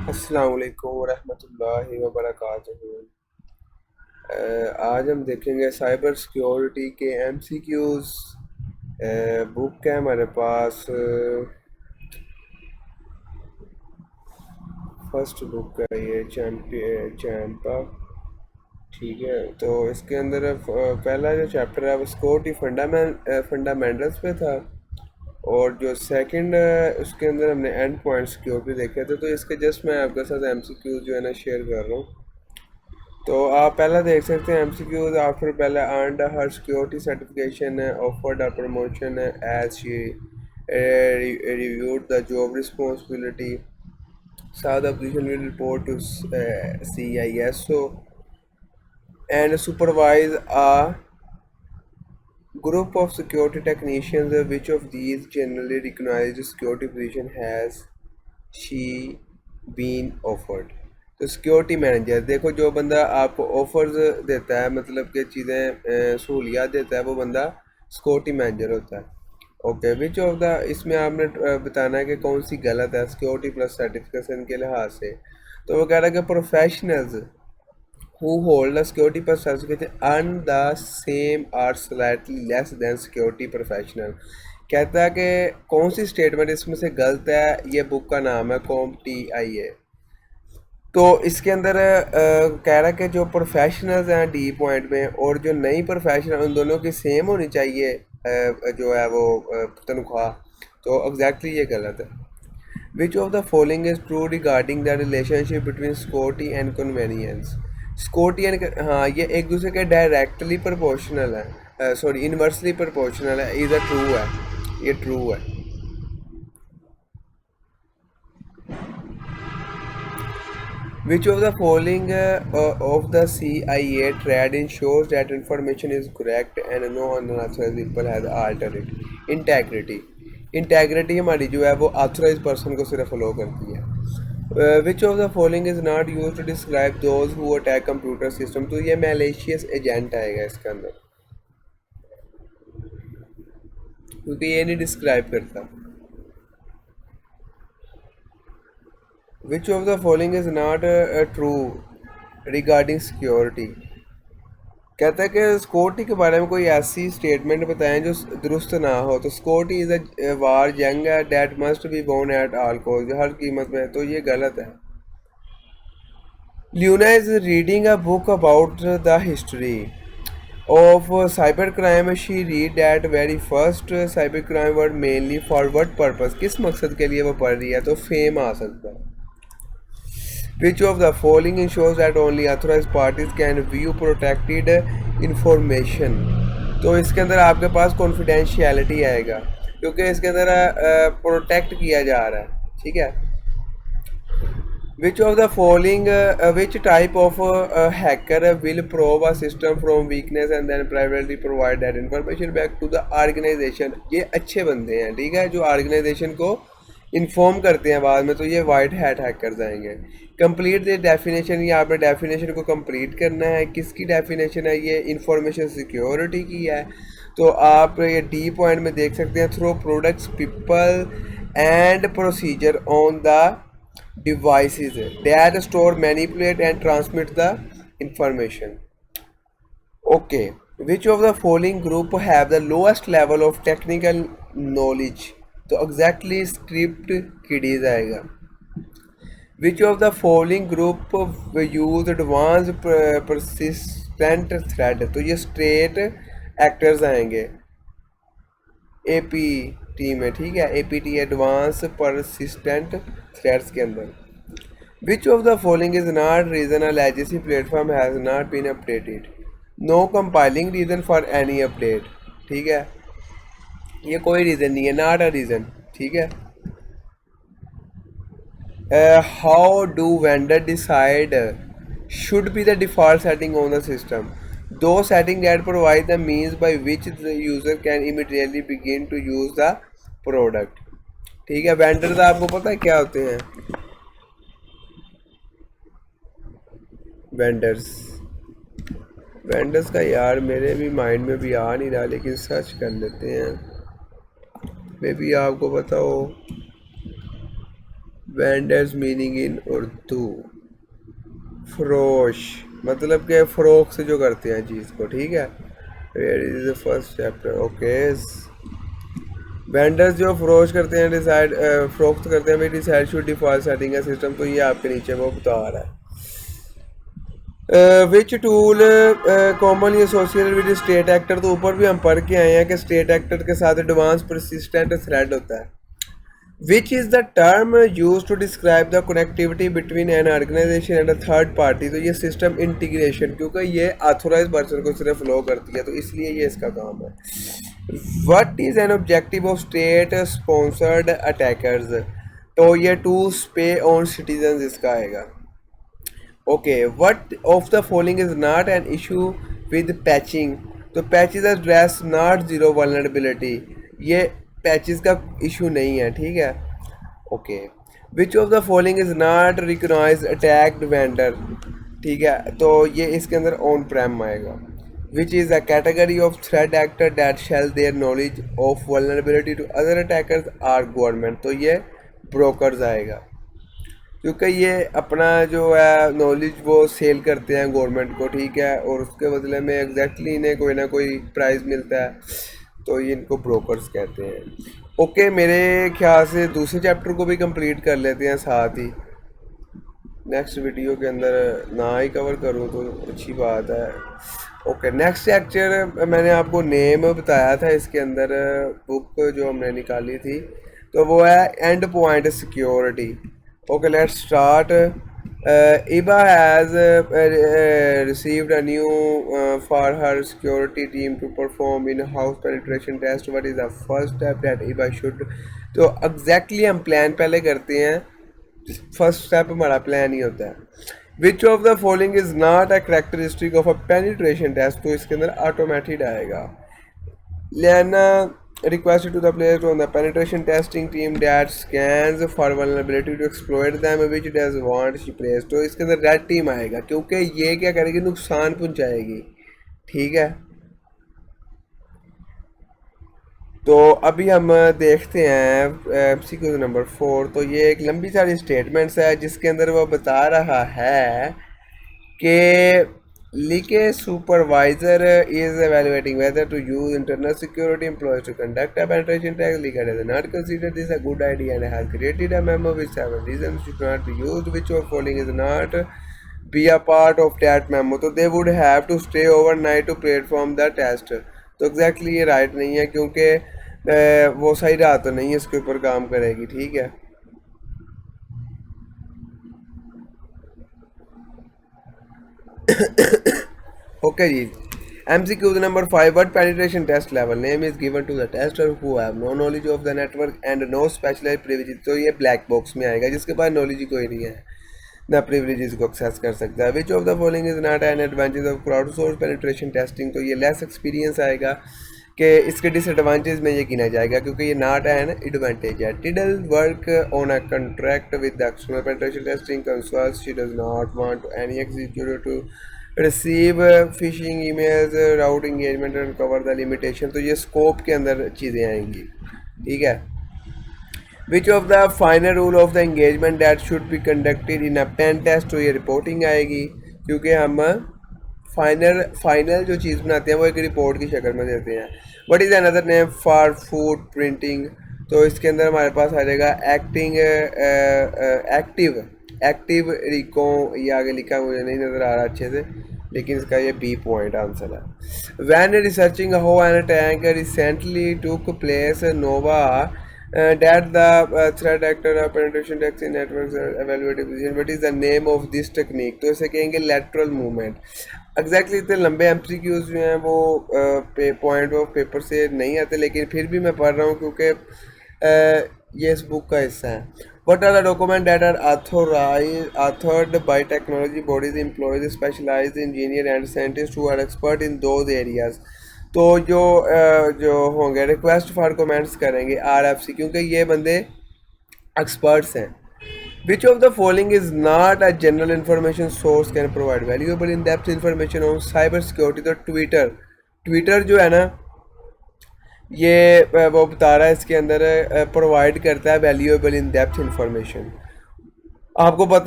अस्सलाम वालेकुम वरहमतुल्लाहि वबरकातुहू। आज हम देखेंगे साइबर सिक्योरिटी के एमसीक्यूज़। बुक है हमारे पास, फर्स्ट बुक है ये चैंपा। ठीक है, तो इसके अंदर पहला जो चैप्टर है वो सिक्योरिटी फंडामेंटल्स पे था। और जो सेकंड उसके अंदर हमने एंड पॉइंट सिक्योरिटी देखे थे। तो इसके जस्ट मैं आपके साथ एमसीक्यूज़ जो है ना शेयर कर रहा हूँ। तो आप पहला देख सकते हैं एमसीक्यूज। आफ्टर पहले earned her security certification offered a promotion as she reviewed the job responsibility, saw the position will report to CISO and supervise a group of security technicians. Which of these generally recognized security position has she been offered? तो security manager, देखो जो बंदा आपको offers देता है, मतलब कि चीज़ें सहूलियात देता है, वो बंदा सिक्योरिटी मैनेजर होता है। ओके, विच ऑफ द, इसमें आपने बताना है कि कौन सी गलत है सिक्योरिटी प्लस सर्टिफिकेशन के लिहाज से। तो वो कह रहा है कि professionals who hold a security plus certificate earn the same or slightly less than security professional। कहता है कि कौन सी स्टेटमेंट इसमें से गलत है। ये बुक का नाम है CompTIA। तो इसके अंदर कह रहा है कि जो प्रोफेशनल्स हैं डी पॉइंट में और जो नई प्रोफेशनल, उन दोनों की सेम होनी चाहिए जो है वो तनख्वाह। तो एग्जैक्टली ये गलत है। Which of the following is true regarding the relationship between security and convenience. Security and, हाँ, ये एक दूसरे के डायरेक्टली प्रोपोर्शनल है, सॉरी इन्वर्सली प्रोपोर्शनल है। इधर ट्रू है, ये ट्रू है। Which of the following of the CIA trade ensures that information is correct and no unauthorized people has altered it? Integrity। Integrity हमारी जो है वो ऑथराइज पर्सन को सिर्फ फॉलो करती है। Which of the following is not use to describe those who attack computer system. तो ये मैलेशियस एजेंट आएगा इसके अंदर, क्योंकि ये नहीं डिस्क्राइब करता। विच of the following is not true regarding security. कहता है कि सिक्योरिटी के बारे में कोई ऐसी स्टेटमेंट बताएं जो दुरुस्त ना हो। तो सिक्योरिटी इज अ वार जंग that must be borne at all cost, हर कीमत में। तो ये गलत है। Luna is reading a book about the history of cyber crime. She read that very first cyber crime word mainly for what purpose, किस मकसद के लिए वो पढ़ रही है। तो फेम आ सकता है। Which of the following ensures that only authorized parties can view protected information। तो इसके अंदर आपके पास कॉन्फिडेंशियलिटी आएगा, क्योंकि इसके अंदर प्रोटेक्ट किया जा रहा है। ठीक है। Which of the following which type of hacker will probe a system from weakness and then privately provide that information back to the organization। ये अच्छे बंदे हैं, ठीक है, जो ऑर्गेनाइजेशन को इन्फॉर्म करते हैं बाद में। तो ये वाइट हैट हैकर्स आएंगे। कंप्लीट द डेफिनेशन, ये आपने डेफिनेशन को कंप्लीट करना है। किसकी डेफिनेशन है ये? इंफॉर्मेशन सिक्योरिटी की है। तो आप ये डी पॉइंट में देख सकते हैं, through products people and procedure on the devices that store, manipulate and transmit the information। Okay, which of the following group have the lowest level of technical knowledge? तो exactly script kiddies आएगा। Which of the following group use advanced persistent thread? तो ये straight actors आएंगे AP T में। ठीक है, APT advanced persistent threats के अंदर। Which of the following is not reason a legacy platform has not been updated. No compelling reason for any update. ठीक है, ये कोई रीजन नहीं है, नॉट अ रीजन। ठीक है। How do vendor decide should be the default setting on the system? Those settings that provide the means by which the user can immediately begin to use the product। ठीक है। Vendors आपको पता है क्या होते हैं? वेंडर्स, वेंडर्स का यार मेरे भी माइंड में भी आ नहीं रहा, लेकिन सर्च कर लेते हैं। मे बी आपको पता हो। वेंडर्स मीनिंग इन उर्दू, फरोश मतलब कि फ़रोख्त से जो करते हैं चीज़ को, ठीक है। Where is the first chapter, okay. Vendors जो फरोश करते हैं, डिसाइड फ़रोख्त करते हैं, भाई डिसाइड शुड डिफॉल्ट सेटिंग है सिस्टम, तो ये आपके नीचे वो बता रहा है। Which tool commonly associated with state actor, तो ऊपर भी हम पढ़ के आए हैं कि स्टेट एक्टर के साथ एडवांस परसिस्टेंट थ्रेड होता है। Which is the term used to describe the connectivity between an organization and a third party, तो ये सिस्टम इंटीग्रेशन, क्योंकि ये ऑथोराइज पर्सन को सिर्फ फ्लो करती है, तो इसलिए ये इसका काम है। What is an objective of state sponsored attackers, तो ये टू स्पे ऑन सिटीजन इसका आएगा। Okay, what of the following is not an issue with patching, तो patches address not zero vulnerability, ये पैचेस का इशू नहीं है, ठीक है। Okay, which of the following is not recognised attacked vendor, ठीक है, तो ये इसके अंदर ऑन प्रेम आएगा। Which is a category of threat actor that sell their knowledge of vulnerability to other attackers or government, तो ये ब्रोकर्स आएगा, क्योंकि ये अपना जो है नॉलेज वो सेल करते हैं गवर्नमेंट को, ठीक है, और उसके बदले में एग्जैक्टली इन्हें कोई ना कोई प्राइस मिलता है, तो ये इनको ब्रोकर्स कहते हैं। ओके, मेरे ख्याल से दूसरे चैप्टर को भी कंप्लीट कर लेते हैं साथ ही, नेक्स्ट वीडियो के अंदर ना ही कवर करूँ तो अच्छी बात है। ओके, नेक्स्ट चैप्टर मैंने आपको नेम बताया था इसके अंदर, बुक जो हमने निकाली थी, तो वो है and point security. Okay, let's start. IBA has received a new for her security team to perform in-house penetration test. What is the first step that IBA should, तो एग्जैक्टली हम प्लान पहले करते हैं, फर्स्ट स्टेप हमारा plan ही होता है। Which of the following is not a characteristic of a penetration test, तो इसके अंदर ऑटोमेटिक आएगा। लेना requested to the player on the penetration testing team that scans for vulnerability to exploit them which does want she plays, तो इसके अंदर red team आएगा, क्योंकि ये क्या करेगी, नुकसान पहुंचाएगी, ठीक है। तो अभी हम देखते हैं MCQ नंबर 4, तो ये एक लंबी सारी स्टेटमेंट्स है जिसके अंदर वो बता रहा है कि लिखे supervisor is evaluating whether to use internal security employees to conduct a penetration test. Liga does not consider this a good idea and has created a memo with 7 reasons should not be used. Which of following is not be a part of that memo, तो they would have to stay overnight to perform the test, तो exactly ये right नहीं है, क्योंकि वो सही रात तो नहीं है इसके ऊपर काम करेगी, ठीक है। ओके जी, MCQ number 5, what penetration test level name is given to the tester who have no knowledge of the network and no specialized privileges, तो ये ब्लैक बॉक्स में आएगा, जिसके पास नॉलेज ही कोई नहीं है ना प्रिविलेजेस को एक्सेस कर सकता है। Which of the following is not an advantage of crowd source penetration testing, तो ये लेस एक्सपीरियंस आएगा कि इसके डिसएडवांटेज में ये गिना जाएगा, क्योंकि ये नॉट एन एडवांटेज है। Tidal work on a contract with the external penetration testing consult, she does not want any executive to receive phishing emails, route engagement and cover the limitation, तो ये scope के अंदर चीज़ें आएंगी, ठीक है। Which of the final rule of the engagement that should be conducted in a pen test, तो ये रिपोर्टिंग आएगी, क्योंकि हम फाइनल जो चीज़ बनाते हैं वो एक रिपोर्ट की शक्ल में देते हैं। What is another name for food printing, तो इसके अंदर हमारे पास आ जाएगा एक्टिव रिको, ये आगे लिखा मुझे नहीं नज़र आ रहा अच्छे से, लेकिन इसका ये बी पॉइंट आंसर है। When researching how an attack recently took place Nova that the threat actor or penetration test in networks evaluated position, what is the name of this technique, तो इसे कहेंगे lateral movement। एग्जैक्टली इतने लंबे MCQs जो हैं वो point of paper से नहीं आते, लेकिन फिर भी मैं पढ़ रहा हूँ क्योंकि ये इस बुक का हिस्सा है। What are the documents that are authored by technology bodies, employees, specialized engineer and scientists who are expert in those areas, तो जो होंगे रिक्वेस्ट फॉर कमेंट्स करेंगे RFC, क्योंकि ये बंदे एक्सपर्ट्स हैं। विच of the following is not a general information source can provide valuable in depth information on cyber security, तो Twitter जो है ना, ये वो बता रहा है इसके अंदर प्रोवाइड करता है वैल्यूएबल इन डेप्थ इंफॉर्मेशन। आपको पता